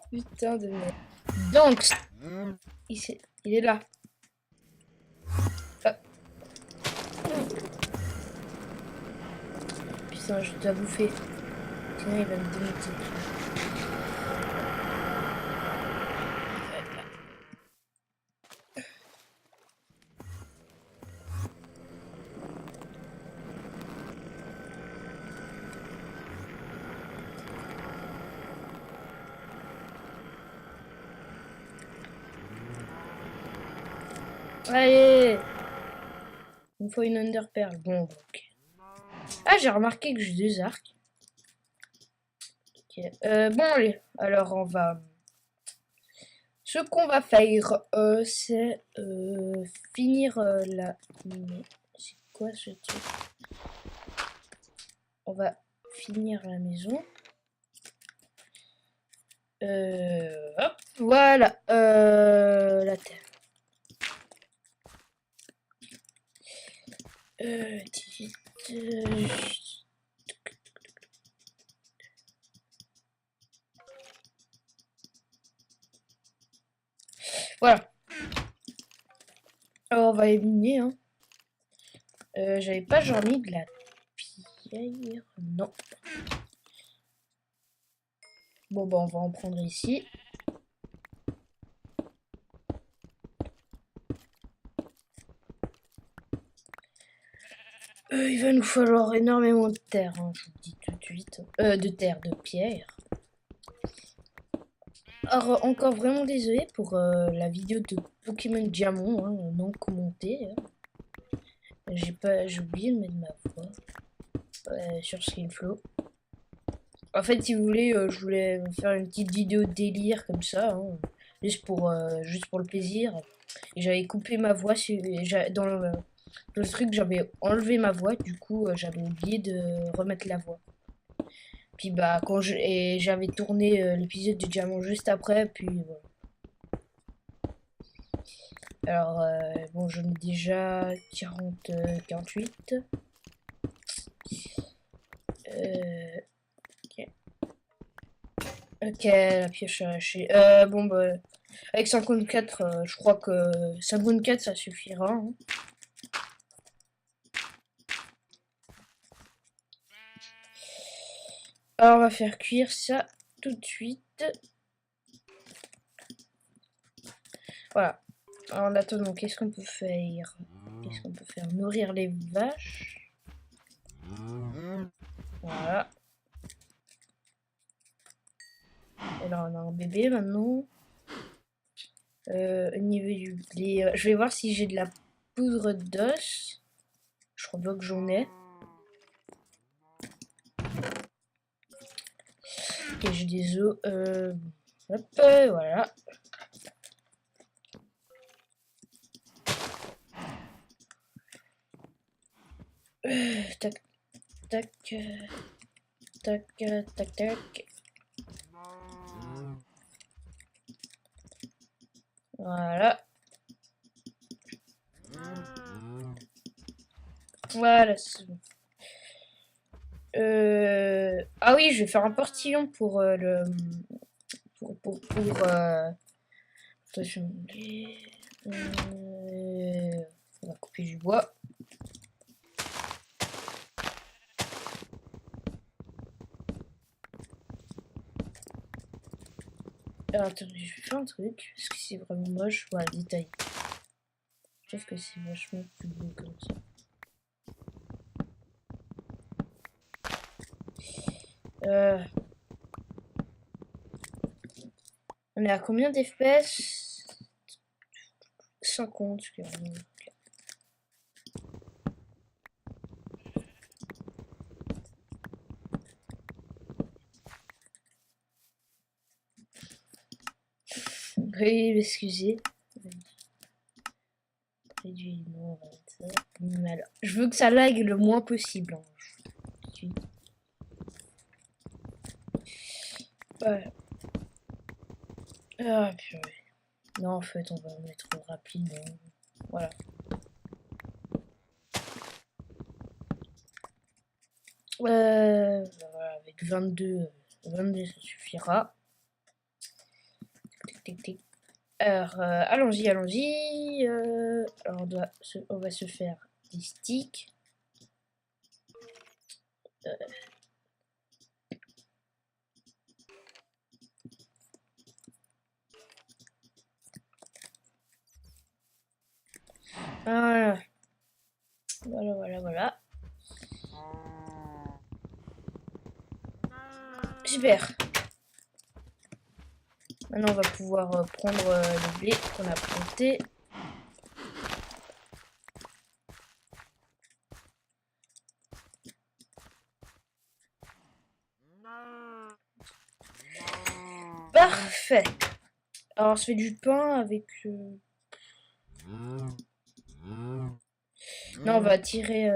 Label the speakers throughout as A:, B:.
A: Putain de merde. Donc, il est là. Ah. Putain, je dois bouffer. Sinon, il va me démonter. Allez! Il me faut une underperle. Bon, ok. Ah, j'ai remarqué que j'ai deux arcs. Ok. Bon, allez. Alors, on va... Ce qu'on va faire, c'est finir la... C'est quoi ce truc? On va finir la maison. Hop, voilà. La terre. Voilà. Alors, on va éliminer. Hein. J'avais pas genre mis de la pierre. Non. Bon, bah, on va en prendre ici. Il va nous falloir énormément de terre, hein, je vous le dis tout de suite. De terre, de pierre. Alors, encore vraiment désolé pour la vidéo de Pokémon Diamant, hein, non commentée. Hein. J'ai oublié de mettre ma voix sur Skinflow. En fait, si vous voulez, je voulais faire une petite vidéo de délire comme ça, hein, juste pour le plaisir. Et j'avais coupé ma voix dans le truc, j'avais enlevé ma voix, du coup, j'avais oublié de remettre la voix. Puis bah quand j'avais tourné l'épisode du diamant juste après, puis voilà. Alors bon, j'en ai déjà 48. Ok. Ok, la pioche arrachée. Bon bah avec 54, je crois que 54 ça suffira. Hein. Alors on va faire cuire ça tout de suite. Voilà. Alors en attendant, qu'est-ce qu'on peut faire? Qu'est-ce qu'on peut faire? Nourrir les vaches. Voilà. Et là on a un bébé maintenant. Au niveau du blé, je vais voir si j'ai de la poudre d'os. Je crois pas que j'en ai. Et j'ai des os. Hop, voilà. Tac, tac, tac, tac, tac. Voilà. Voilà, c'est bon. Ah oui, je vais faire un portillon pour le... Attention. On va couper du bois. Alors, attendez, je vais faire un truc, parce que c'est vraiment moche. Voilà, détail. Je trouve que c'est vachement plus beau comme ça. On est à combien d'FPS? 50. Oui, excusez. réduit, non, on va mettre ça. Minimal. Je veux que ça lag le moins possible. Hein. Ouais. Ah, purée. Non, en fait, on va mettre rapide. Voilà. Voilà, avec 22, ça suffira. Tic, tic, tic. Alors, allons-y, allons-y. Alors, on va se faire des sticks. Voilà. Voilà, voilà, voilà. Super. Maintenant, on va pouvoir prendre le blé qu'on a planté. Parfait. Alors, on se fait du pain avec... Non, on va tirer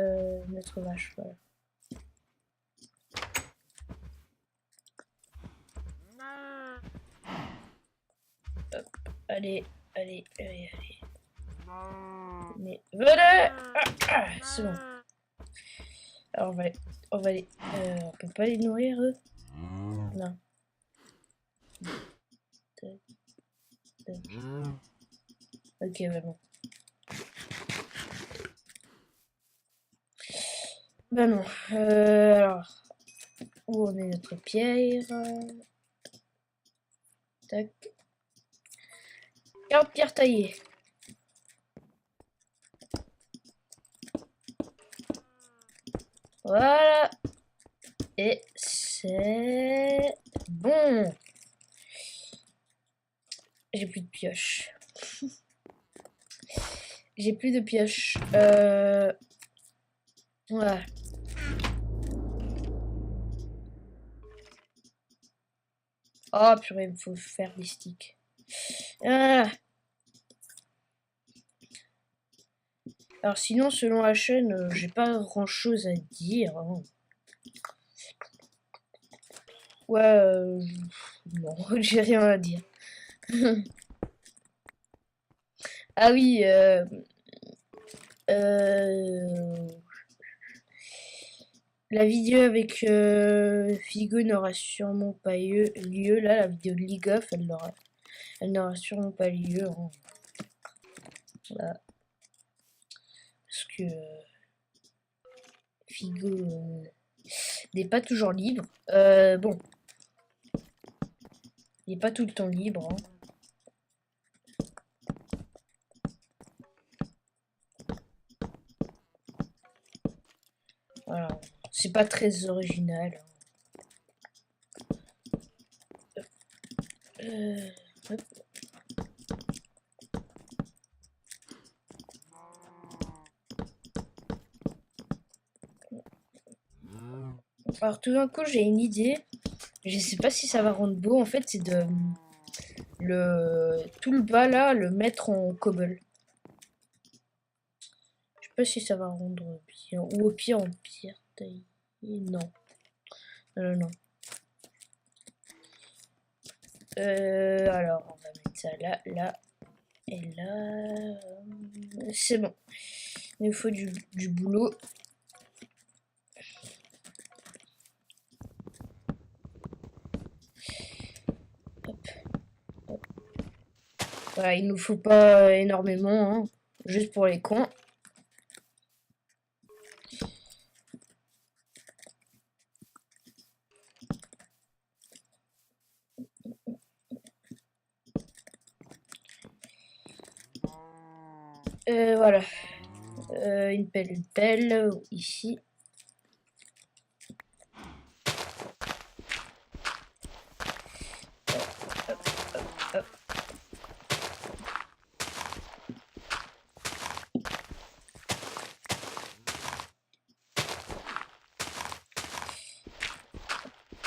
A: notre vache. Voilà. Hop. Allez, allez, allez, allez. Mais venez. C'est bon. Alors, on va les... on peut pas les nourrir, eux? Non. Ok, vraiment. Bah non. Alors, où on met notre pierre? Tac. 40 pierres taillées. Voilà. Et c'est bon. J'ai plus de pioche. J'ai plus de pioche. Voilà. Oh purée, il faut faire des sticks. Alors sinon, selon la chaîne, j'ai pas grand chose à dire. Hein. Ouais, non, j'ai rien à dire. Ah oui, la vidéo avec Figo n'aura sûrement pas lieu. Là, la vidéo de League of, elle n'aura sûrement pas lieu. Hein. Voilà. Parce que Figo n'est pas toujours libre. Bon. Il n'est pas tout le temps libre. Hein. Voilà. C'est pas très original. Hop. Alors tout d'un coup j'ai une idée. Je sais pas si ça va rendre beau. En fait c'est de tout le bas là le mettre en cobble. Je sais pas si ça va rendre bien. Ou au pire en pierre taillée. Non. Non, non, non. Alors on va mettre ça là, là et là. C'est bon. Il nous faut du boulot. Voilà, il nous faut pas énormément, hein, juste pour les cons. Voilà. Une pelle, ici.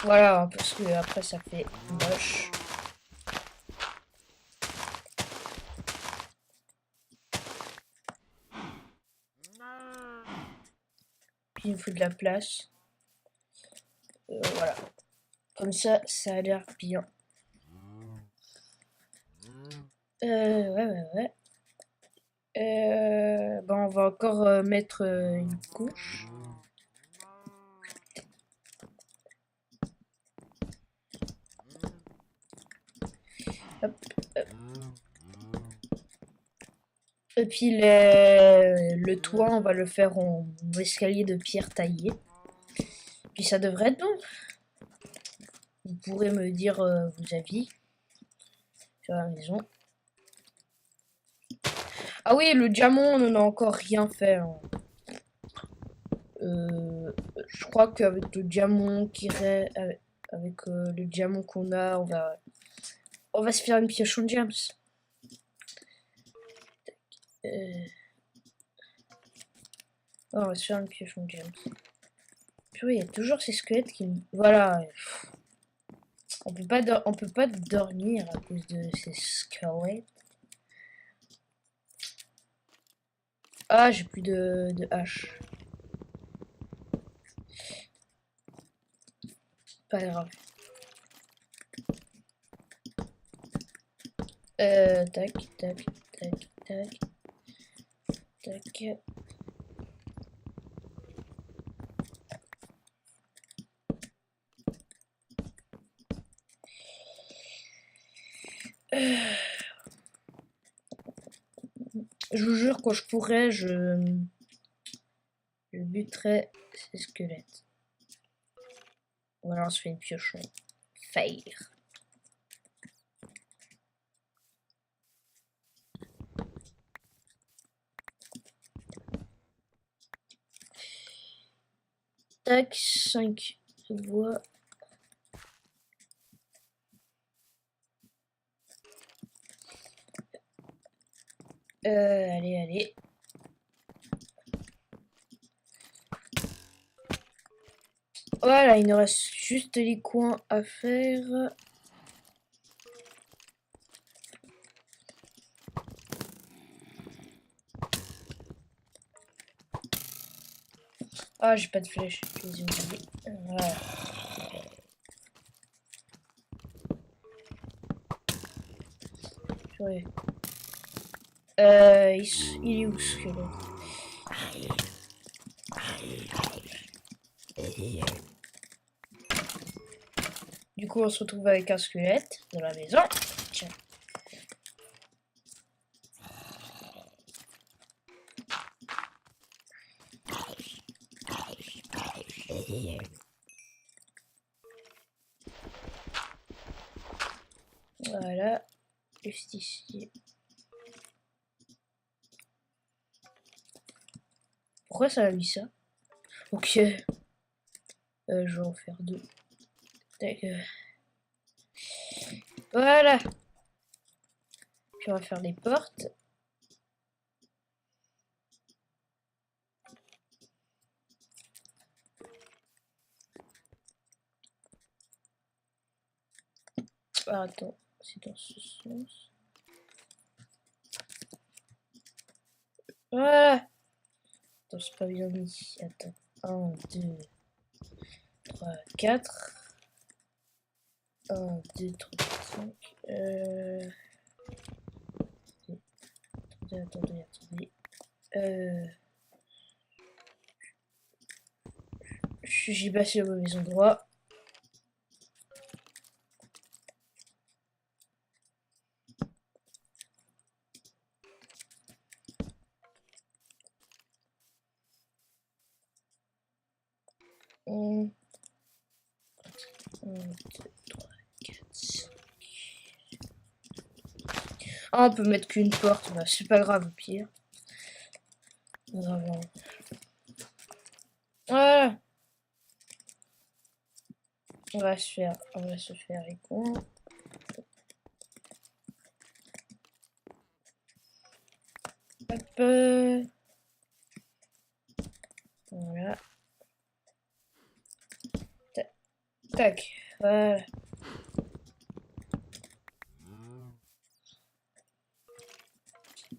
A: Voilà, parce que après ça fait moche. il nous faut de la place. Voilà. Comme ça a l'air bien. Ouais. Bon, on va encore mettre une couche. Hop, hop. Et puis le toit, on va le faire en escalier de pierre taillée. Puis ça devrait être bon. Vous pourrez me dire vos avis sur la maison. Ah oui, le diamant, on n'en a encore rien fait. Hein. Je crois qu'avec le diamant avec le diamant qu'on a, on va se faire une pioche en James. On va se faire une pioche en James. Purée, il y a toujours ces squelettes qui me... Voilà. On peut pas dormir à cause de ces squelettes. Ah, j'ai plus de hache. Pas grave. Tac. Je vous jure, quand je pourrais, je buterais ces squelettes. Voilà, on se fait une pioche. Fail. Tac, 5 bois. Allez. Voilà, il nous reste juste les coins à faire. Ah, j'ai pas de flèche, je les ai oubliées. Voilà. Purée. Il est où ce squelette? Du coup, on se retrouve avec un squelette dans la maison. Tiens. Voilà. Juste ici. Pourquoi ça a mis ça? Ok. Je vais en faire 2. Voilà. Puis on va faire des portes. Ah, attends, c'est dans ce sens. Voilà. Attends, c'est pas bien mis. Attends. 1, 2, 3, 4. 1, 2, 3, 5. Attendez. J'ai passé au mauvais endroit. Un, 2, 3, 4, 5. Ah, on peut mettre qu'une porte, bah, c'est pas grave au pire. Voilà. On va se faire les coins. Hop. Voilà. Tac. Voilà.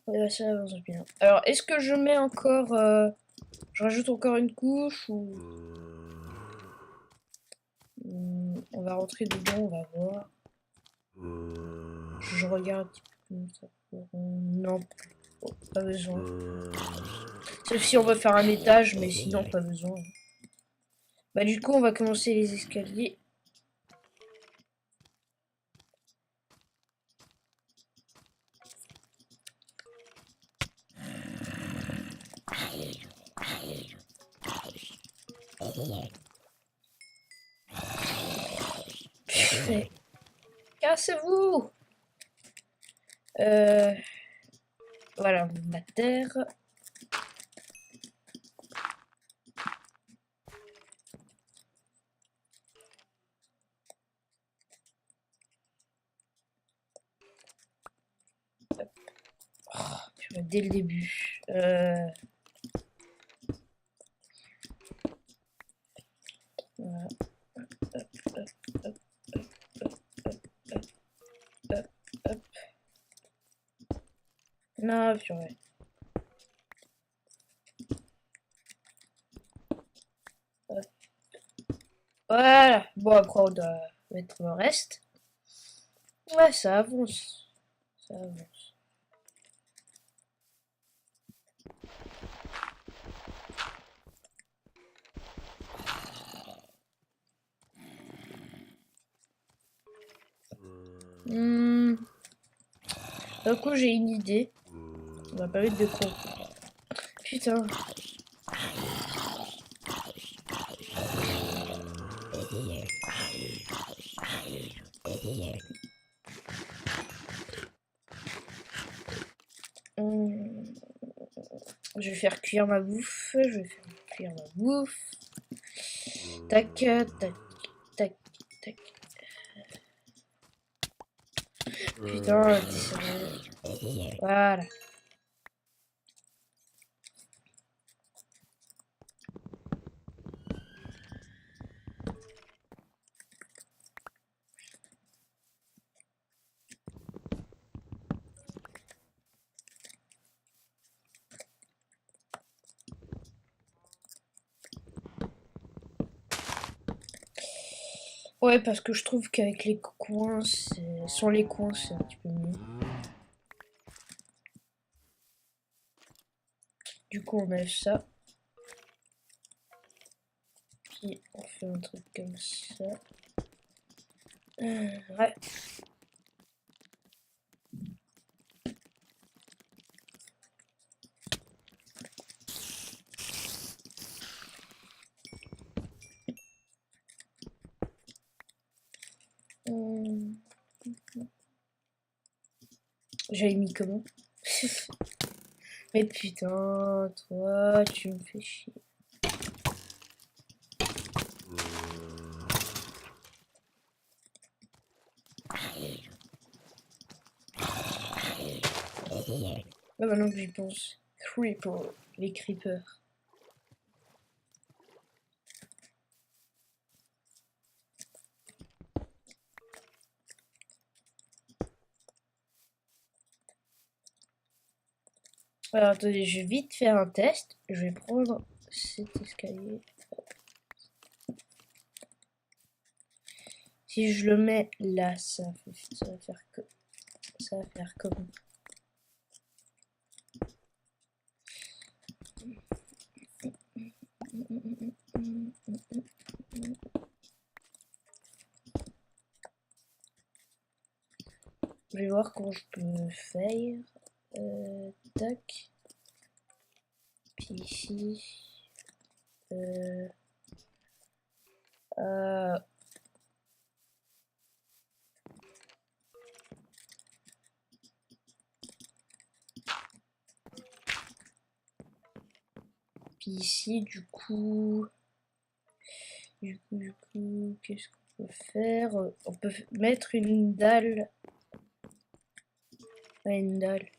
A: Ouais, ça avance bien. Alors, est-ce que je mets encore Je rajoute encore une couche ou... on va rentrer dedans, on va voir. Je regarde un petit peu. Non, pas besoin. Sauf si on veut faire un étage, mais sinon pas besoin. Bah du coup on va commencer les escaliers. Cassez-vous. Voilà, ma terre. Dès le début. Voilà. Hop. Non, purée. Voilà. Bon, après, on doit mettre le reste. Ouais, ça avance. Ça avance. D'un coup, j'ai une idée. On va pas mettre de con. Putain. Je vais faire cuire ma bouffe. Je vais faire cuire ma bouffe. Tac, tac, tac, tac. Putain, t'es sérieux. Voilà. Ouais, parce que je trouve qu'avec les coins, sans les coins, c'est un petit peu mieux. Du coup, on enlève ça. Puis, on fait un truc comme ça. Ouais. J'avais mis comment? Mais putain, toi, tu me fais chier. Là, maintenant que j'y pense. Creeper. Les creepers. Alors, attendez, je vais vite faire un test. Je vais prendre cet escalier. Si je le mets là, ça va faire comme... Je vais voir comment je peux faire. Tac. Puis ici. Puis ici, du coup, qu'est-ce qu'on peut faire? On peut mettre une dalle. Ouais, une dalle.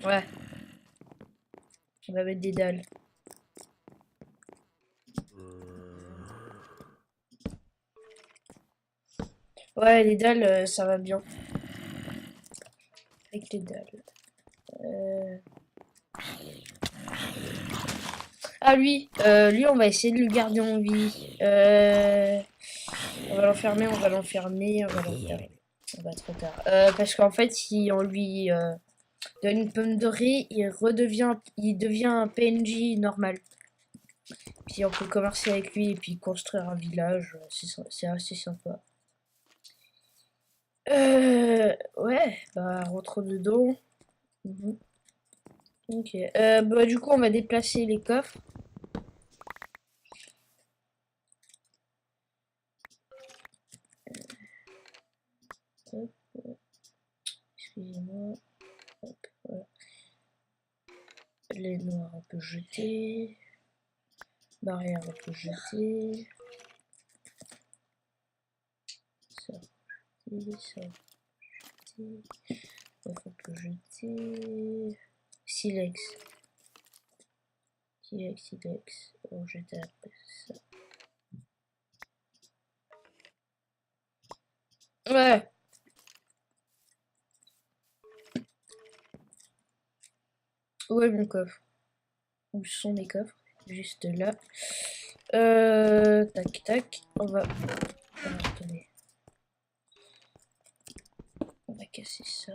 A: Ouais. On va mettre des dalles. Ouais, les dalles, ça va bien. Avec les dalles. Ah, lui, on va essayer de le garder en vie. On va l'enfermer, on va l'enfermer, on va l'enfermer. On va trop tard. Parce qu'en fait, si on lui donne une pomme dorée, il devient un PNJ normal. Puis on peut commercer avec lui et puis construire un village. C'est assez sympa. Ouais, bah rentre dedans. Mhm. Ok. Bah du coup, on va déplacer les coffres. Hop, excusez-moi. Hop, voilà. Les noirs, on peut jeter. Barrière, on peut jeter. Ça, ça, jeter. On peut jeter. Silex. Silex. On jette après ça. Ouais. Où est mon coffre? Où sont mes coffres? Juste là. Tac, tac. On va... Attendez. On va casser ça.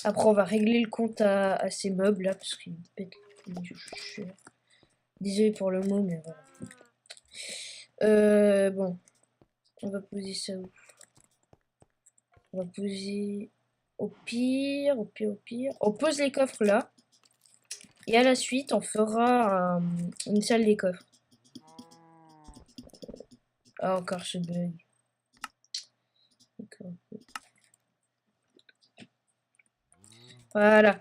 A: Après, on va régler le compte à ces meubles là, parce qu'ils pètent les chers. Désolé pour le mot, mais voilà. Bon. On va poser ça où? On va poser... Au pire. On pose les coffres là. Et à la suite, on fera une salle des coffres. Ah, encore ce bug. D'accord. Voilà.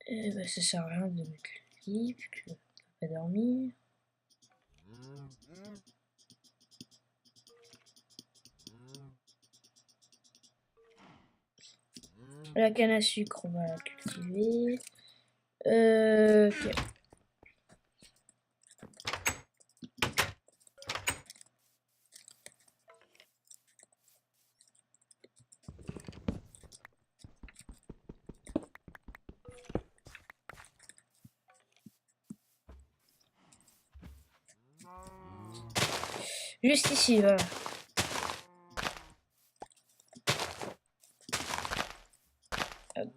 A: Bah, ça sert à rien de mettre le lit, puisque on peut pas dormir. La canne à sucre, on va la cultiver. Ok. Juste ici, voilà. Hop.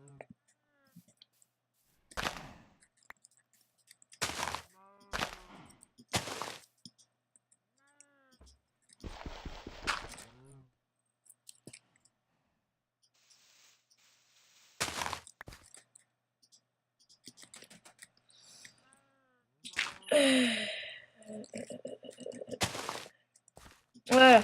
A: Voilà.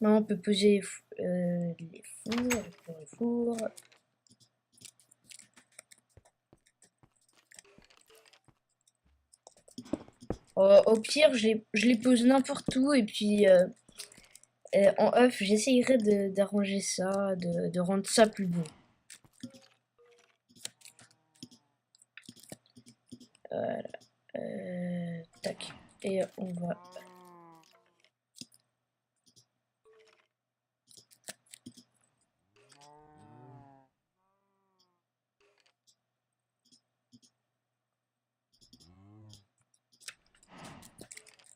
A: Maintenant, on peut poser les fours. Au pire, je les pose n'importe où et puis en off, j'essayerai d'arranger ça, de rendre ça plus beau. Voilà. Tac. Et on va...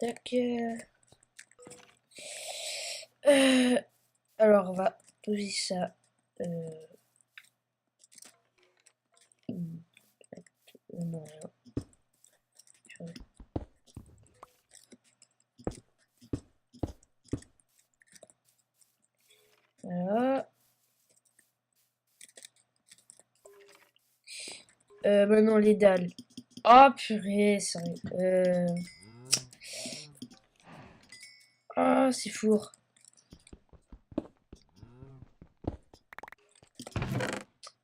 A: Tac. Alors, on va poser ça... non, voilà. Maintenant, les dalles. Oh, purée, sérieux. Ah, c'est four.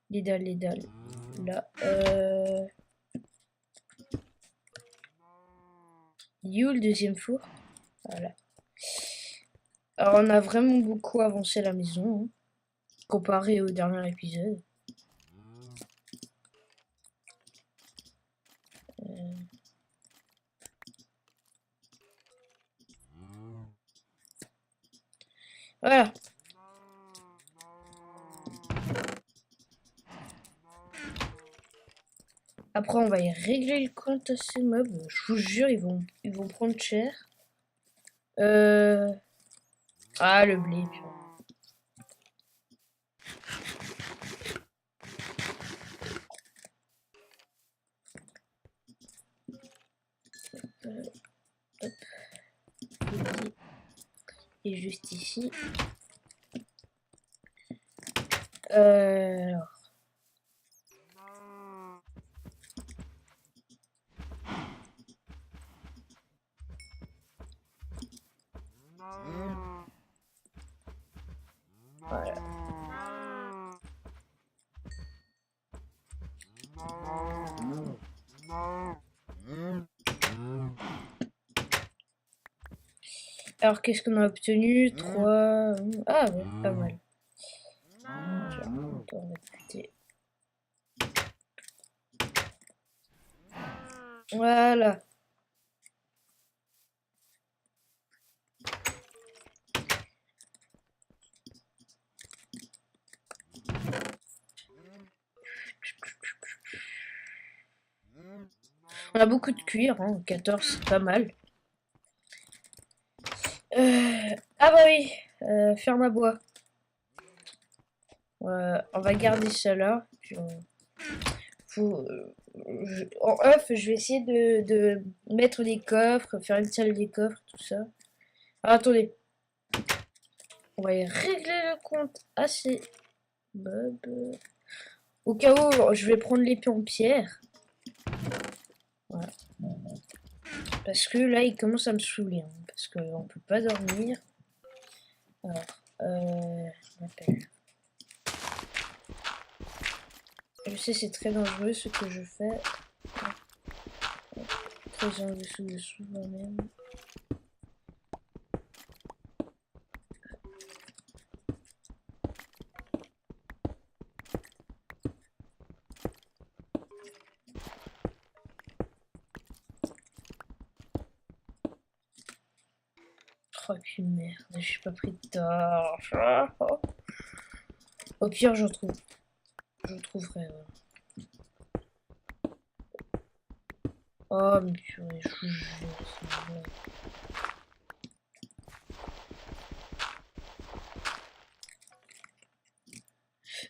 A: Les dalles. Là. Il est où le deuxième four? Voilà. Alors, on a vraiment beaucoup avancé la maison, hein, comparé au dernier épisode. Voilà. Après, on va y régler le compte à ces mobs. Je vous jure, ils vont prendre cher. Ah, le blé. Putain. Hop. Et juste ici. Alors. Voilà. Alors, qu'est-ce qu'on a obtenu? 3. Ah, ouais, pas mal. Tiens, on va buter. Voilà. On a beaucoup de cuir, hein. 14, c'est pas mal. Ah bah oui, ferme à bois. On va garder ça là. Puis en off, je vais essayer de mettre des coffres, faire une salle des coffres, tout ça. Ah, attendez. On va y régler le compte assez. Bob. Au cas où, je vais prendre l'épée en pierre. Voilà. Parce que là, il commence à me saouler. Hein, parce qu'on peut pas dormir. Alors, on appelle. Je sais, c'est très dangereux ce que je fais. Très en dessous moi-même. Oh, que merde, j'ai pas pris de torche. Au pire, je trouverai. Voilà. Oh, mais purée, je vous jure, c'est vrai.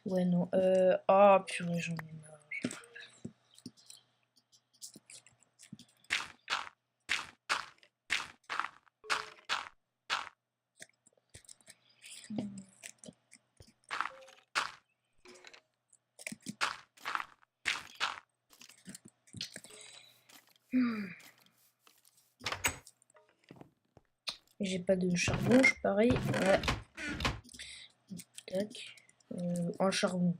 A: Ouais, non. Oh, purée, j'en ai marre. J'ai pas de charbon, je pareil. Ouais. Tac. En charbon.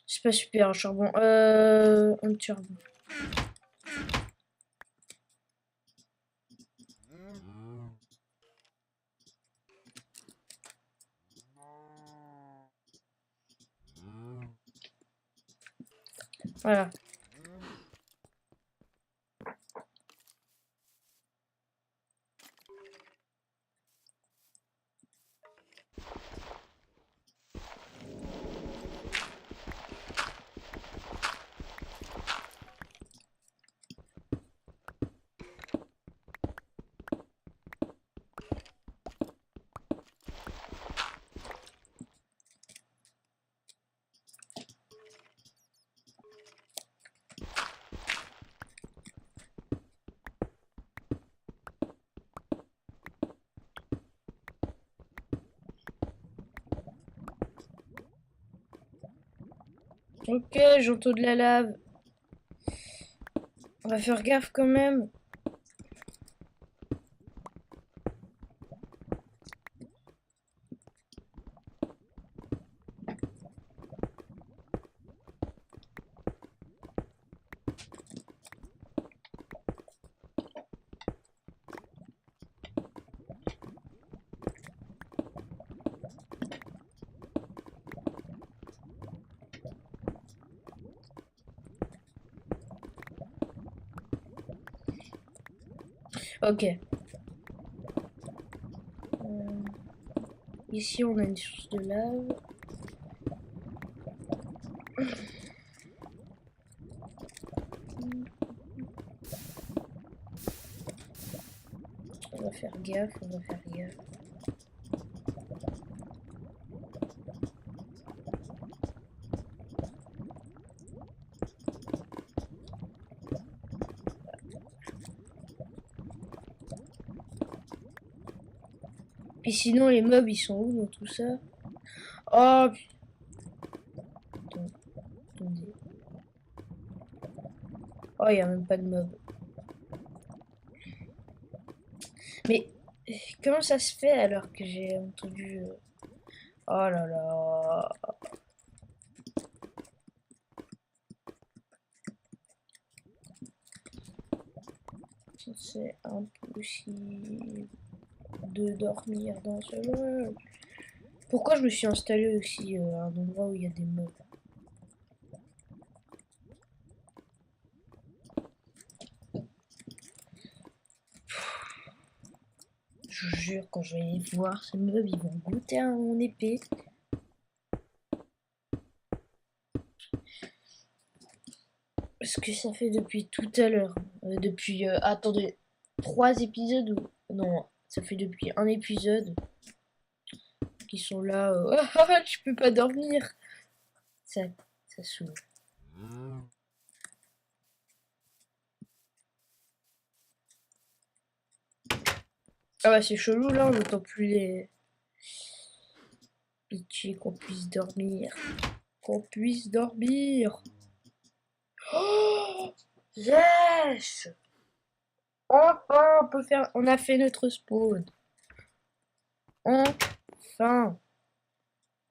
A: C'est pas super, un charbon. Un charbon. Voilà. Ok, j'entends de la lave. On va faire gaffe quand même. Ok. Ici, on a une source de lave. On va faire gaffe, on va faire gaffe. Puis sinon, les mobs, ils sont où dans tout ça? Oh, putain. Attendez. Oh, il n'y a même pas de mob. Mais comment ça se fait alors que j'ai entendu... Oh là là. C'est impossible de dormir dans ce monde. Pourquoi je me suis installé aussi à un endroit où il y a des mobs? Je vous jure, quand je vais les voir, ces mobs, ils vont goûter à mon épée. Ce que ça fait depuis tout à l'heure. Depuis, attendez, 3 épisodes ou... Non, ça fait depuis un épisode qui sont là. Je peux pas dormir. Ça saoule. Ah ouais, c'est chelou là, on n'entend plus les... Pitié qu'on puisse dormir. Qu'on puisse dormir. Oh yes! Enfin, on peut faire... On a fait notre spawn. Enfin.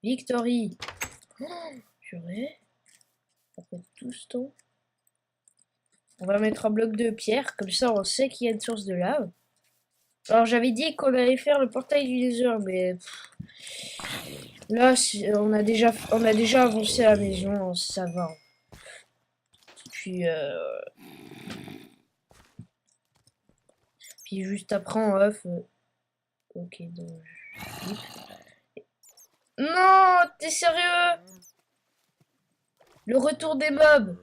A: Victory. Purée. Après tout ce temps. On va mettre un bloc de pierre, comme ça on sait qu'il y a une source de lave. Alors j'avais dit qu'on allait faire le portail du Nether, mais là on a déjà avancé à la maison, ça va. Puis juste après en off, ok donc je... Non, t'es sérieux? Le retour des mobs.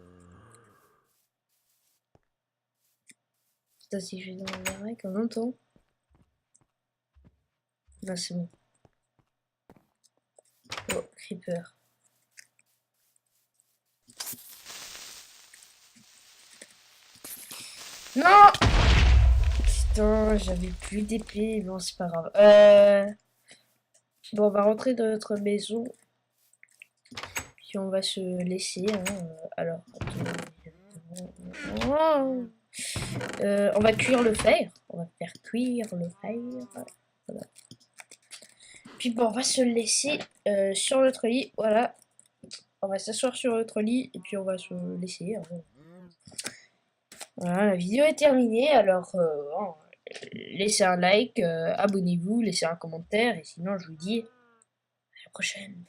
A: Putain, si je vais dans le barrac en même temps. Là c'est bon. Oh, creeper. Non! Putain, j'avais plus d'épée. Bon, c'est pas grave. Bon, on va rentrer dans notre maison. Puis on va se laisser. Hein. Alors, on va cuire le fer. On va faire cuire le fer. Voilà. Puis bon, on va se laisser sur notre lit. Voilà. On va s'asseoir sur notre lit et puis on va se laisser. Hein. Voilà, la vidéo est terminée. Alors, laissez un like, abonnez-vous, laissez un commentaire. Et sinon, je vous dis à la prochaine.